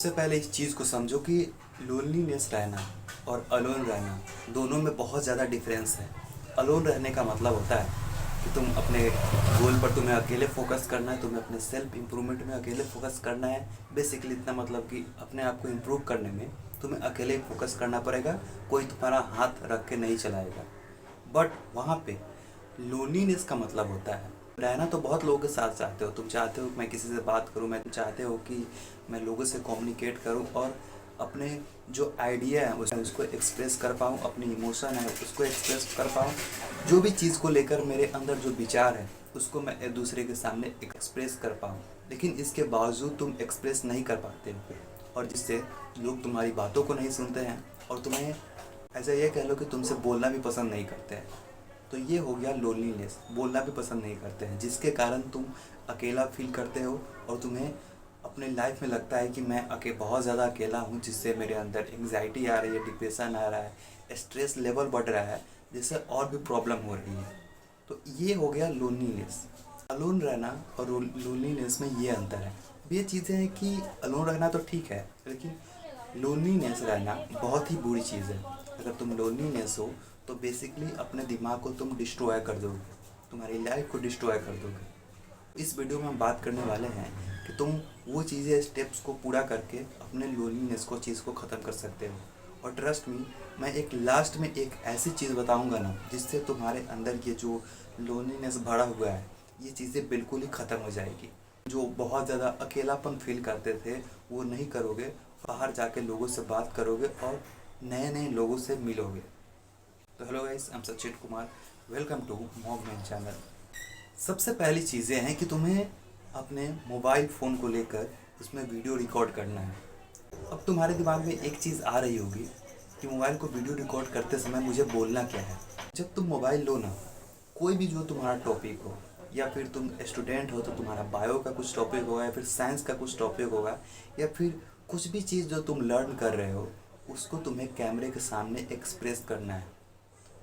सबसे पहले इस चीज़ को समझो कि लोनलीनेस रहना और अलोन रहना दोनों में बहुत ज़्यादा डिफरेंस है। अलोन रहने का मतलब होता है कि तुम अपने गोल पर तुम्हें अकेले फोकस करना है, तुम्हें अपने सेल्फ इम्प्रूवमेंट में अकेले फोकस करना है। बेसिकली इतना मतलब कि अपने आप को इम्प्रूव करने में तुम्हें अकेले फोकस करना पड़ेगा, कोई तुम्हारा हाथ रख के नहीं चलाएगा। बट वहाँ पे लोनलीनेस का मतलब होता है रहना तो बहुत लोगों के साथ चाहते हो, तुम चाहते हो कि मैं किसी से बात करूं, मैं चाहते हो कि मैं लोगों से कम्युनिकेट करूं और अपने जो आइडिया है उसको एक्सप्रेस कर पाऊं, अपनी इमोशन है उसको एक्सप्रेस कर पाऊं, जो भी चीज़ को लेकर मेरे अंदर जो विचार है उसको मैं एक दूसरे के सामने एक्सप्रेस कर पाऊं। लेकिन इसके बावजूद तुम एक्सप्रेस नहीं कर पाते हो और जिससे लोग तुम्हारी बातों को नहीं सुनते हैं और तुम्हें ऐसा ये कह लो कि तुमसे बोलना भी पसंद नहीं करते हैं। तो ये हो गया लोनलीनेस, बोलना भी पसंद नहीं करते हैं, जिसके कारण तुम अकेला फील करते हो और तुम्हें अपने लाइफ में लगता है कि मैं बहुत ज़्यादा अकेला हूँ, जिससे मेरे अंदर एंग्जाइटी आ रही है, डिप्रेशन आ रहा है, स्ट्रेस लेवल बढ़ रहा है, जिससे और भी प्रॉब्लम हो रही है। तो ये हो गया लोनलीनेस। अलोन रहना और लोनलीनेस में ये अंतर है। अब ये चीज़ें हैं कि अलोन रहना तो ठीक है, लेकिन लोनलीनेस रहना बहुत ही बुरी चीज़ है। अगर तुम लोनलीनेस हो तो बेसिकली अपने दिमाग को तुम डिस्ट्रॉय कर दोगे, तुम्हारी लाइफ को डिस्ट्रॉय कर दोगे। इस वीडियो में हम बात करने वाले हैं कि तुम वो चीज़ें स्टेप्स को पूरा करके अपने लोनलीनेस को चीज़ को ख़त्म कर सकते हो। और ट्रस्ट मी, मैं एक लास्ट में एक ऐसी चीज़ बताऊंगा ना जिससे तुम्हारे अंदर ये जो लोनलीनेस भरा हुआ है ये चीज़ें बिल्कुल ही ख़त्म हो जाएगी। जो बहुत ज़्यादा अकेलापन फील करते थे वो नहीं करोगे, बाहर जाके लोगों से बात करोगे और नए नए लोगों से मिलोगे। तो hello guys, I am Sachin Kumar, welcome to मॉगमैन चैनल। सबसे पहली चीज़ें हैं कि तुम्हें अपने मोबाइल फ़ोन को लेकर उसमें वीडियो रिकॉर्ड करना है। अब तुम्हारे दिमाग में एक चीज़ आ रही होगी कि मोबाइल को वीडियो रिकॉर्ड करते समय मुझे बोलना क्या है। जब तुम मोबाइल लो ना, कोई भी जो तुम्हारा टॉपिक हो, या फिर तुम स्टूडेंट हो तो तुम्हारा बायो का कुछ टॉपिक होगा, या फिर साइंस का कुछ टॉपिक होगा, या फिर कुछ भी चीज़ जो तुम लर्न कर रहे हो उसको तुम्हें कैमरे के सामने एक्सप्रेस करना है।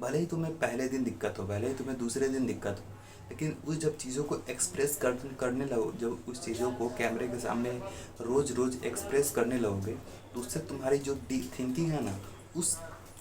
भले ही तुम्हें पहले दिन दिक्कत हो, भले ही तुम्हें दूसरे दिन दिक्कत हो, लेकिन उस जब चीज़ों को एक्सप्रेस करने लगो, जब उस चीज़ों को कैमरे के सामने रोज़ रोज़ एक्सप्रेस करने लगोगे तो उससे तुम्हारी जो डीप थिंकिंग है ना उस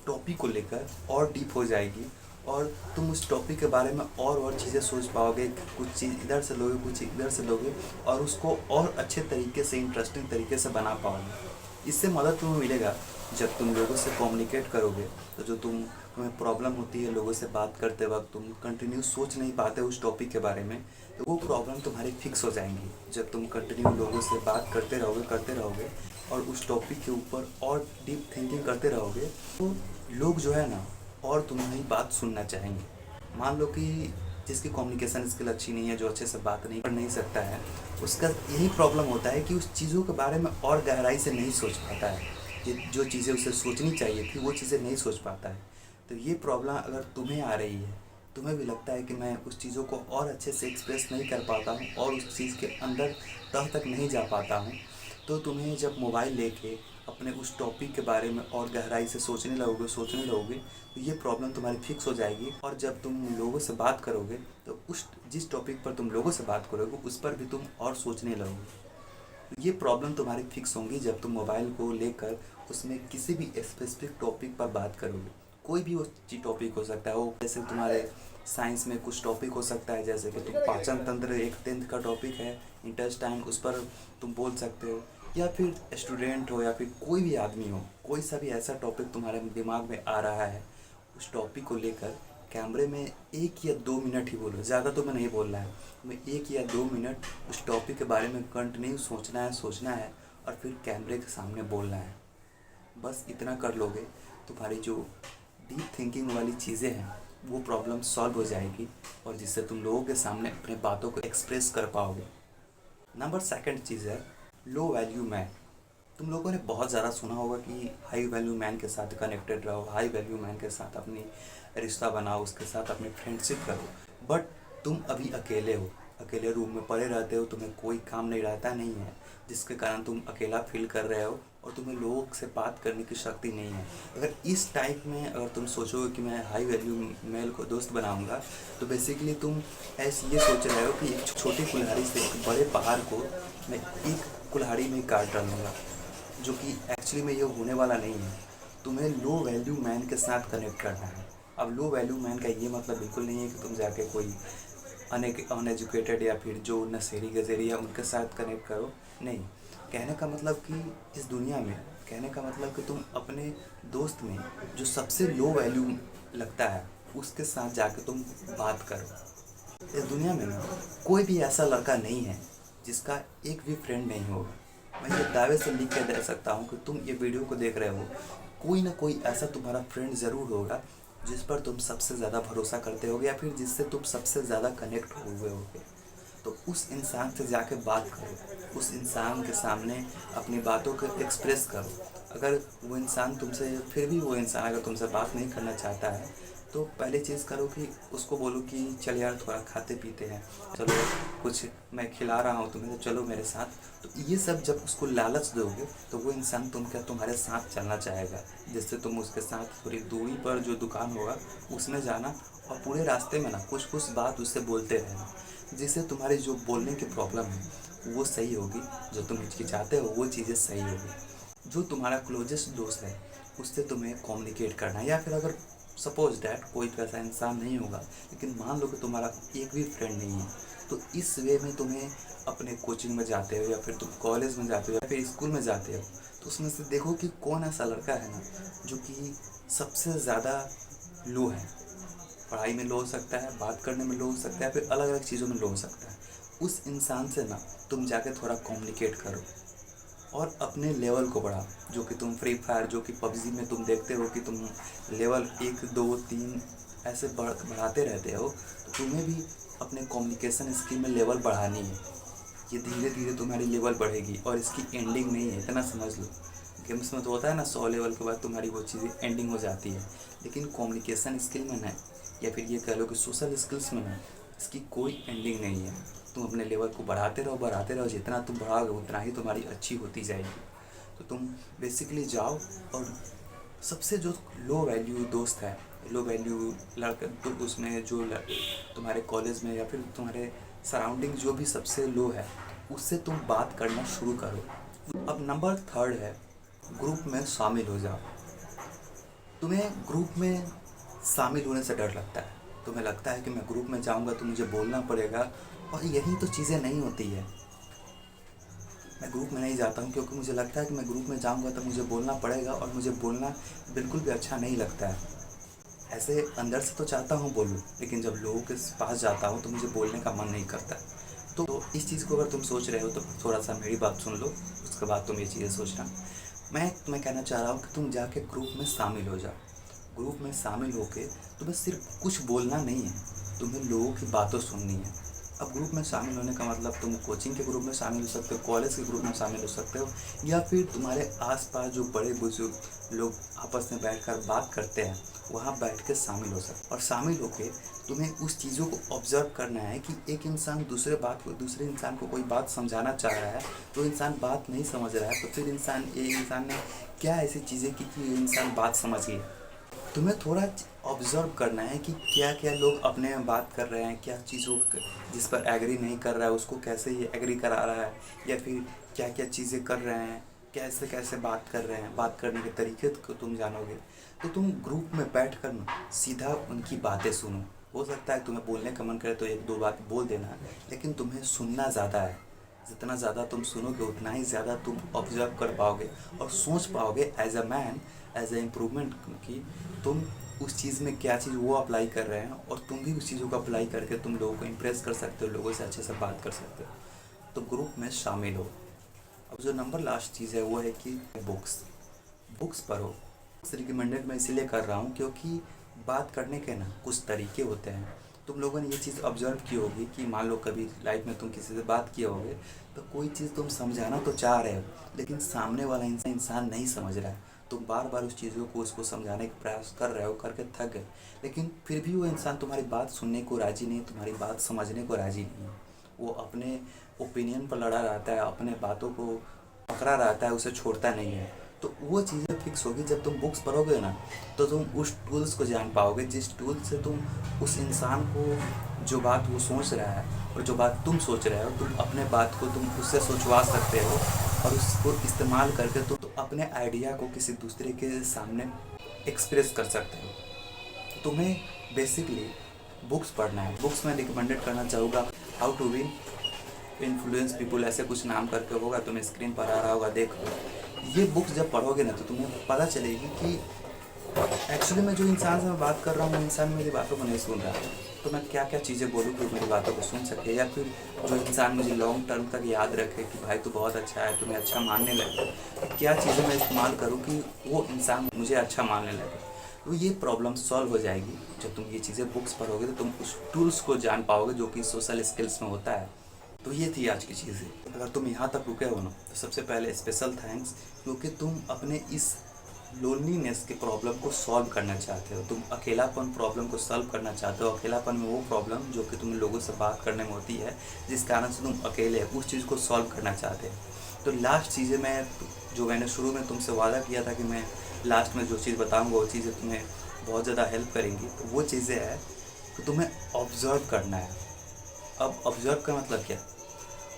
टॉपिक को लेकर और डीप हो जाएगी और तुम उस टॉपिक के बारे में और चीज़ें सोच पाओगे। कुछ चीज़ इधर से लोगे, कुछ इधर से लोगे और उसको और अच्छे तरीके से, इंटरेस्टिंग तरीके से बना पाओगे। इससे मदद तुम्हें मिलेगा जब तुम लोगों से कम्युनिकेट करोगे। तो जो तुम्हें प्रॉब्लम होती है लोगों से बात करते वक्त, तुम कंटिन्यू सोच नहीं पाते उस टॉपिक के बारे में, तो वो प्रॉब्लम तुम्हारी फिक्स हो जाएंगी जब तुम कंटिन्यू लोगों से बात करते रहोगे और उस टॉपिक के ऊपर और डीप थिंकिंग करते रहोगे। तो लोग जो है ना और तुम्हारी बात सुनना चाहेंगे। मान लो कि जिसकी कम्युनिकेशन स्किल अच्छी नहीं है, जो अच्छे से बात नहीं कर नहीं सकता है, उसका यही प्रॉब्लम होता है कि उस चीज़ों के बारे में और गहराई से नहीं सोच पाता है। ये जो चीज़ें उसे सोचनी चाहिए थी वो चीज़ें नहीं सोच पाता है। तो ये प्रॉब्लम अगर तुम्हें आ रही है, तुम्हें भी लगता है कि मैं उस चीज़ों को और अच्छे से एक्सप्रेस नहीं कर पाता हूँ और उस चीज़ के अंदर तह तक नहीं जा पाता हूँ, तो तुम्हें जब मोबाइल लेके अपने उस टॉपिक के बारे में और गहराई से सोचने लगोगे तो ये प्रॉब्लम तुम्हारी फिक्स हो जाएगी। और जब तुम लोगों से बात करोगे तो उस जिस टॉपिक पर तुम लोगों से बात करोगे उस पर भी तुम और सोचने लगोगे। ये प्रॉब्लम तुम्हारी फिक्स होंगी जब तुम मोबाइल को लेकर उसमें किसी भी स्पेसिफिक टॉपिक पर बात करोगे। कोई भी वो टॉपिक हो सकता है, वो जैसे तुम्हारे साइंस में कुछ टॉपिक हो सकता है, जैसे कि तुम पाचन तंत्र एक 10th का टॉपिक है, इंटेस्टाइन, उस पर तुम बोल सकते हो। या फिर स्टूडेंट हो या फिर कोई भी आदमी हो, कोई सा भी ऐसा टॉपिक तुम्हारे दिमाग में आ रहा है, उस टॉपिक को लेकर कैमरे में 1 या 2 मिनट ही बोलो, ज़्यादा तो मैं नहीं बोल रहा है, मैं 1 या 2 मिनट उस टॉपिक के बारे में कंटिन्यू सोचना है और फिर कैमरे के सामने बोलना है। बस इतना कर लोगे, तुम्हारी जो डीप थिंकिंग वाली चीज़ें हैं वो प्रॉब्लम सॉल्व हो जाएगी और जिससे तुम लोगों के सामने अपने बातों को एक्सप्रेस कर पाओगे। नंबर सेकंड चीज़ है लो वैल्यू मैन। तुम लोगों ने बहुत ज़्यादा सुना होगा कि हाई वैल्यू मैन के साथ कनेक्टेड रहो, हाई वैल्यू मैन के साथ अपनी रिश्ता बनाओ, उसके साथ अपनी फ्रेंडशिप करो। बट तुम अभी अकेले हो, अकेले रूम में पड़े रहते हो, तुम्हें कोई काम नहीं रहता नहीं है, जिसके कारण तुम अकेला फील कर रहे हो और तुम्हें लोगों से बात करने की शक्ति नहीं है। अगर इस टाइप में अगर तुम सोचोगे कि मैं हाई वैल्यू मेल को दोस्त बनाऊंगा, तो बेसिकली तुम ऐसे ये सोच रहे हो कि एक छोटी कुल्हाड़ी से एक बड़े पहाड़ को मैं एक कुल्हाड़ी में काट डालूंगा। जो कि एक्चुअली में ये होने वाला नहीं है। तुम्हें लो वैल्यू मैन के साथ कनेक्ट करना है। अब लो वैल्यू मैन का ये मतलब बिल्कुल नहीं है कि तुम जाके कोई अनएजुकेटेड या फिर जो नशेड़ी गजेरी है उनके साथ कनेक्ट करो। नहीं, कहने का मतलब कि इस दुनिया में, कहने का मतलब कि तुम अपने दोस्त में जो सबसे लो वैल्यू लगता है उसके साथ जाके तुम बात करो। इस दुनिया में ना कोई भी ऐसा लड़का नहीं है जिसका एक भी फ्रेंड नहीं होगा। मैं ये दावे से लिख के दे सकता हूँ कि तुम ये वीडियो को देख रहे हो, कोई ना कोई ऐसा तुम्हारा फ्रेंड ज़रूर होगा जिस पर तुम सबसे ज़्यादा भरोसा करते होगे या फिर जिससे तुम सबसे ज़्यादा कनेक्ट हुए होगे। तो उस इंसान से जाके बात करो, उस इंसान के सामने अपनी बातों को एक्सप्रेस करो। अगर वो इंसान तुमसे, फिर भी वो इंसान अगर तुमसे बात नहीं करना चाहता है तो पहली चीज़ करो कि उसको बोलो कि चल यार थोड़ा खाते पीते हैं, चलो कुछ मैं खिला रहा हूँ तुम्हें, तो चलो मेरे साथ। तो ये सब जब उसको लालच दोगे तो वो इंसान तुम्हारे साथ चलना चाहेगा, जिससे तुम उसके साथ थोड़ी दूरी पर जो दुकान होगा उसमें जाना और पूरे रास्ते में ना कुछ कुछ बात उससे बोलते रहना, जिससे तुम्हारी जो बोलने की प्रॉब्लम है वो सही होगी, जो तुम हिचकिचाते हो वो चीज़ें सही होगी। जो तुम्हारा क्लोजेस्ट दोस्त है उससे तुम्हें कम्युनिकेट करना है। या फिर अगर सपोज डैट कोई तो ऐसा इंसान नहीं होगा, लेकिन मान लो कि तुम्हारा एक भी फ्रेंड नहीं है, तो इस वे में तुम्हें अपने कोचिंग में जाते हो या फिर तुम कॉलेज में जाते हो या फिर स्कूल में जाते हो, तो उसमें से देखो कि कौन ऐसा लड़का है ना जो कि सबसे ज़्यादा लो है। पढ़ाई में लो हो सकता है, बात करने में लो हो सकता है, फिर अलग अलग चीज़ों में लो हो सकता है। उस इंसान से ना तुम जाके थोड़ा कम्युनिकेट करो और अपने लेवल को बढ़ाओ। जो कि तुम फ्री फायर, जो कि पबजी में तुम देखते हो कि तुम लेवल 1 2 3 ऐसे बढ़ाते रहते हो, तो तुम्हें भी अपने कम्युनिकेशन स्किल में लेवल बढ़ानी है। ये धीरे धीरे तुम्हारी लेवल बढ़ेगी और इसकी एंडिंग नहीं है, इतना समझ लो। गेम्स में तो होता है ना 100 लेवल के बाद तुम्हारी वो चीज़ें एंडिंग हो जाती है, लेकिन कम्युनिकेशन स्किल में ना, या फिर ये कह लो कि सोशल स्किल्स में ना, इसकी कोई एंडिंग नहीं है। तुम अपने लेवल को बढ़ाते रहो, जितना तुम बढ़ाओगे उतना ही तुम्हारी अच्छी होती जाएगी। तो तुम बेसिकली जाओ और सबसे जो लो वैल्यू दोस्त है, लो वैल्यू लड़का, तो उसमें जो तुम्हारे कॉलेज में या फिर तुम्हारे सराउंडिंग जो भी सबसे लो है उससे तुम बात करना शुरू करो। अब नंबर 3 है, ग्रुप में शामिल हो जाओ। तुम्हें ग्रुप में शामिल होने से डर लगता है, तुम्हें लगता है कि मैं ग्रुप में जाऊंगा तो मुझे बोलना पड़ेगा, और यही तो चीज़ें नहीं होती है। मैं ग्रुप में नहीं जाता हूँ क्योंकि मुझे लगता है कि मैं ग्रुप में जाऊंगा तो मुझे बोलना पड़ेगा, और मुझे बोलना बिल्कुल भी अच्छा नहीं लगता है। ऐसे अंदर से तो चाहता हूँ बोलूँ, लेकिन जब लोगों के पास जाता हूँ तो मुझे बोलने का मन नहीं करता। तो इस चीज़ को अगर तुम सोच रहे हो तो थोड़ा सा मेरी बात सुन लो, उसके बाद तुम ये चीज़ें सोचना। मैं तुम्हें कहना चाह रहा हूँ कि तुम जाके ग्रुप में शामिल हो जाओ। ग्रुप में शामिल होके तुम्हें सिर्फ कुछ बोलना नहीं है, तुम्हें लोगों की बातों सुननी है। अब ग्रुप में शामिल होने का मतलब तुम कोचिंग के ग्रुप में शामिल हो सकते हो, कॉलेज के ग्रुप में शामिल हो सकते हो, या फिर तुम्हारे आसपास जो बड़े बुजुर्ग लोग आपस में बैठकर बात करते हैं वहाँ बैठ के शामिल हो सकते। और शामिल होके तुम्हें उस चीज़ों को ऑब्जर्व करना है कि एक इंसान दूसरे इंसान को कोई बात समझाना चाह रहा है, तो इंसान बात नहीं समझ रहा है, तो फिर इंसान ने क्या ऐसी चीज़ें की कि इंसान बात समझ गया। तुम्हें थोड़ा ऑब्जर्व करना है कि क्या क्या लोग अपने में बात कर रहे हैं, क्या चीज़ों जिस पर एग्री नहीं कर रहा है उसको कैसे ये एग्री करा रहा है, या फिर क्या क्या चीज़ें कर रहे हैं, कैसे कैसे बात कर रहे हैं। बात करने के तरीके को तुम जानोगे तो तुम ग्रुप में बैठ कर ना सीधा उनकी बातें सुनो। हो सकता है तुम्हें बोलने का मन करे तो 1 2 बात बोल देना, लेकिन तुम्हें सुनना ज़्यादा है। जितना ज़्यादा तुम सुनोगे उतना ही ज़्यादा तुम ऑब्जर्व कर पाओगे और सोच पाओगे as a man, as a improvement, कि तुम उस चीज़ में क्या चीज़ वो अप्लाई कर रहे हैं, और तुम भी उस चीज़ों को अप्लाई करके तुम लोगों को इम्प्रेस कर सकते हो, लोगों से अच्छे से बात कर सकते हो। तो ग्रुप में शामिल हो। अब जो नंबर लास्ट चीज़ है वो है कि बुक्स पढ़ो। बुक्स रिकमेंडेड मैं इसीलिए कर रहा हूँ क्योंकि बात करने के ना कुछ तरीके होते हैं। तुम लोगों ने ये चीज़ ऑब्जर्व की होगी कि मान लो कभी लाइफ में तुम किसी से बात किए होगे, तो कोई चीज़ तुम समझाना तो चाह रहे हो, लेकिन सामने वाला इंसान नहीं समझ रहा है। तुम बार बार उस चीज़ों को उसको समझाने का प्रयास कर रहे हो, करके थक गए, लेकिन फिर भी वो इंसान तुम्हारी बात सुनने को राज़ी नहीं, तुम्हारी बात समझने को राज़ी नहीं है। वो अपने ओपिनियन पर लड़ा रहता है, अपने बातों को पकड़ा रहता है, उसे छोड़ता नहीं है। तो वो चीज़ें फिक्स होगी जब तुम बुक्स पढ़ोगे ना, तो तुम उस टूल्स को जान पाओगे जिस टूल से तुम उस इंसान को जो बात वो सोच रहा है और जो बात तुम सोच रहे हो, तुम अपने बात को तुम उससे सोचवा सकते हो, और उसको इस्तेमाल करके तो अपने आइडिया को किसी दूसरे के सामने एक्सप्रेस कर सकते हो। तुम्हें बेसिकली बुक्स पढ़ना है। बुक्स में रिकमेंडेड करना चाहूँगा how to win influence people, ऐसे कुछ नाम करके होगा, तुम्हें स्क्रीन पर आ रहा होगा, देखो। ये बुक्स जब पढ़ोगे ना तो तुम्हें पता चलेगी कि एक्चुअली मैं जो इंसान से मैं बात कर रहा हूँ वो इंसान मेरी बातों को नहीं सुन रहा है। तो मैं क्या क्या चीज़ें बोलूँ कि मेरी बातों को सुन सके, या फिर जो इंसान मुझे लॉन्ग टर्म तक याद रखे कि भाई तू बहुत अच्छा है, तुम्हें अच्छा मानने लगे। तो क्या चीज़ें मैं इस्तेमाल करूँ कि वो इंसान मुझे अच्छा मानने लगे। तो ये प्रॉब्लम सॉल्व हो जाएगी जब तुम ये चीज़ें बुक्स पढ़ोगे, तो तुम उस टूल्स को जान पाओगे जो कि सोशल स्किल्स में होता है। तो ये थी आज की चीज़ें। अगर तुम यहाँ तक रुके हो ना तो सबसे पहले स्पेशल थैंक्स, क्योंकि तुम अपने इस लोनलीनेस के प्रॉब्लम को सॉल्व करना चाहते हो। तुम अकेलापन प्रॉब्लम को सॉल्व करना चाहते हो। अकेलापन में वो प्रॉब्लम जो कि तुम लोगों से बात करने में होती है, जिस कारण से तुम अकेले हो, उस चीज़ को सॉल्व करना चाहते हो। तो लास्ट चीज़ें मैंने शुरू में तुमसे वादा किया था कि मैं लास्ट में जो चीज़ बताऊँगा वो चीज़ें तुम्हें बहुत ज़्यादा हेल्प करेंगी। तो वो चीज़ें हैं कि तुम्हें ऑब्ज़र्व करना है। अब ऑब्ज़र्व का मतलब क्या?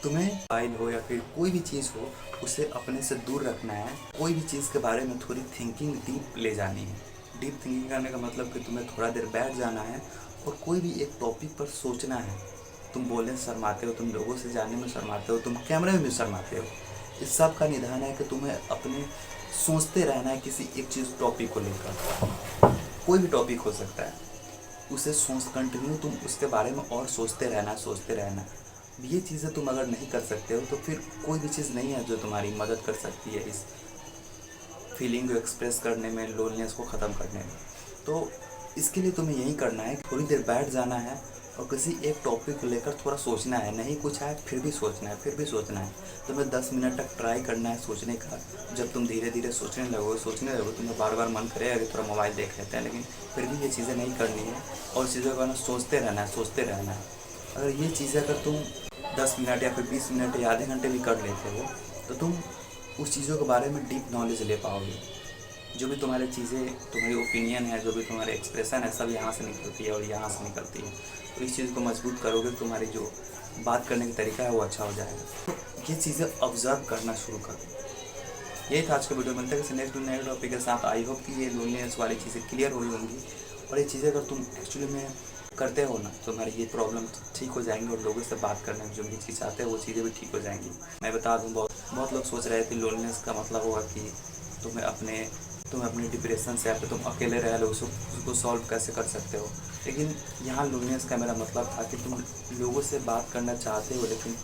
तुम्हें फाइल हो या फिर कोई भी चीज़ हो, उसे अपने से दूर रखना है। कोई भी चीज़ के बारे में थोड़ी थिंकिंग डीप ले जानी है। डीप थिंकिंग करने का मतलब कि तुम्हें थोड़ा देर बैठ जाना है और कोई भी एक टॉपिक पर सोचना है। तुम बोलने से शर्माते हो, तुम लोगों से जानने में शर्माते हो, तुम कैमरे में भी शर्माते हो। इस सब का निदान है कि तुम्हें अपने सोचते रहना है किसी एक चीज़ टॉपिक को लेकर। कोई भी टॉपिक हो सकता है, उसे सोच कंटिन्यू तुम उसके बारे में और सोचते रहना। ये चीज़ें तुम अगर नहीं कर सकते हो तो फिर कोई भी चीज़ नहीं है जो तुम्हारी मदद कर सकती है इस फीलिंग को एक्सप्रेस करने में, लोनलीनेस को ख़त्म करने में। तो इसके लिए तुम्हें यही करना है, थोड़ी देर बैठ जाना है और किसी एक टॉपिक को लेकर थोड़ा सोचना है। नहीं कुछ है फिर भी सोचना है। तुम्हें 10 मिनट तक ट्राई करना है सोचने का। जब तुम धीरे धीरे सोचने लगो तुम्हें बार बार मन करेगा कि थोड़ा मोबाइल देख लेते हैं, लेकिन फिर भी ये चीज़ें नहीं करनी है और चीज़ों का सोचते रहना है। अगर ये चीज़ें अगर तुम 10 मिनट या फिर 20 मिनट या आधे घंटे भी कर लेते हो तो तुम उस चीज़ों के बारे में डीप नॉलेज ले पाओगे। जो भी तुम्हारी चीज़ें, तुम्हारी ओपिनियन है, जो भी तुम्हारे एक्सप्रेशन है, सब यहाँ से निकलती है और यहाँ से निकलती है। तो इस चीज़ को मजबूत करोगे, तुम्हारी जो बात करने का तरीका है वो अच्छा हो जाएगा। तो ये चीज़ें ऑब्जर्व करना शुरू करो। यही था आज का वीडियो। मिलते हैं किसी नेक्स्ट नए टॉपिक के साथ। आई होप कि ये लोनलीनेस वाली चीज़ें क्लियर हुई होंगी और ये चीज़ें अगर तुम एक्चुअली में करते हो ना तो तुम्हारी ये प्रॉब्लम ठीक हो जाएंगी और लोगों से बात करने में जो भी चीज़ चाहते हैं वो चीज़ें भी ठीक हो जाएंगी। मैं बता दूँ, बहुत लोग सोच रहे थे लोनलीनेस का मतलब होगा कि तुम्हें अपने डिप्रेशन से, या फिर तुम अकेले रह लो, उसको सॉल्व कैसे कर सकते हो। लेकिन यहाँ लोनलीनेस का मेरा मतलब था कि तुम लोगों से बात करना चाहते हो लेकिन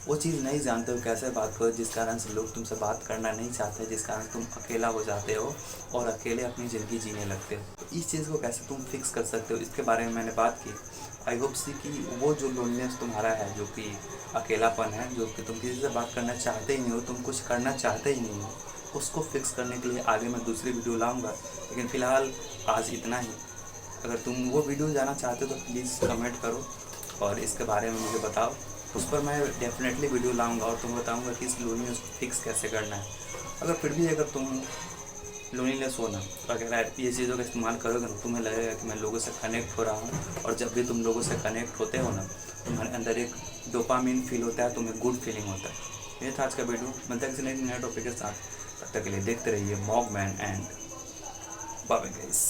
वो चीज़ नहीं जानते हो कैसे बात करो, जिस कारण से लोग तुमसे बात करना नहीं चाहते, जिस कारण तुम अकेला हो जाते हो और अकेले अपनी ज़िंदगी जीने लगते हो। तो इस चीज़ को कैसे तुम फिक्स कर सकते हो, इसके बारे में मैंने बात की। आई होप सी कि वो जो लोनलीनेस तुम्हारा है, जो कि अकेलापन है, जो कि तुम किसी से बात करना चाहते ही नहीं हो, तुम कुछ करना चाहते ही नहीं हो, उसको फिक्स करने के लिए आगे मैं दूसरी वीडियो लाऊँगा। लेकिन फ़िलहाल आज इतना ही। अगर तुम वो वीडियो जाना चाहते हो तो प्लीज़ कमेंट करो और इसके बारे में मुझे बताओ। उस पर मैं डेफिनेटली वीडियो लाऊंगा और तुम्हें बताऊंगा कि इस लोनलीनेस को फिक्स कैसे करना है। अगर फिर भी अगर तुम लोनलीनेस हो ना, तो अगर ये चीज़ों का इस्तेमाल करोगे ना, तुम्हें लगेगा कि मैं लोगों से कनेक्ट हो रहा हूँ। और जब भी तुम लोगों से कनेक्ट होते हो ना, तुम्हारे अंदर एक डोपामिन फील होता है, तुम्हें गुड फीलिंग होता है। ये था आज का वीडियो। मिलता है किसी नए टॉपिक के साथ। तब तक के लिए देखते रहिए मॉगमैन एंड बाय गाइस।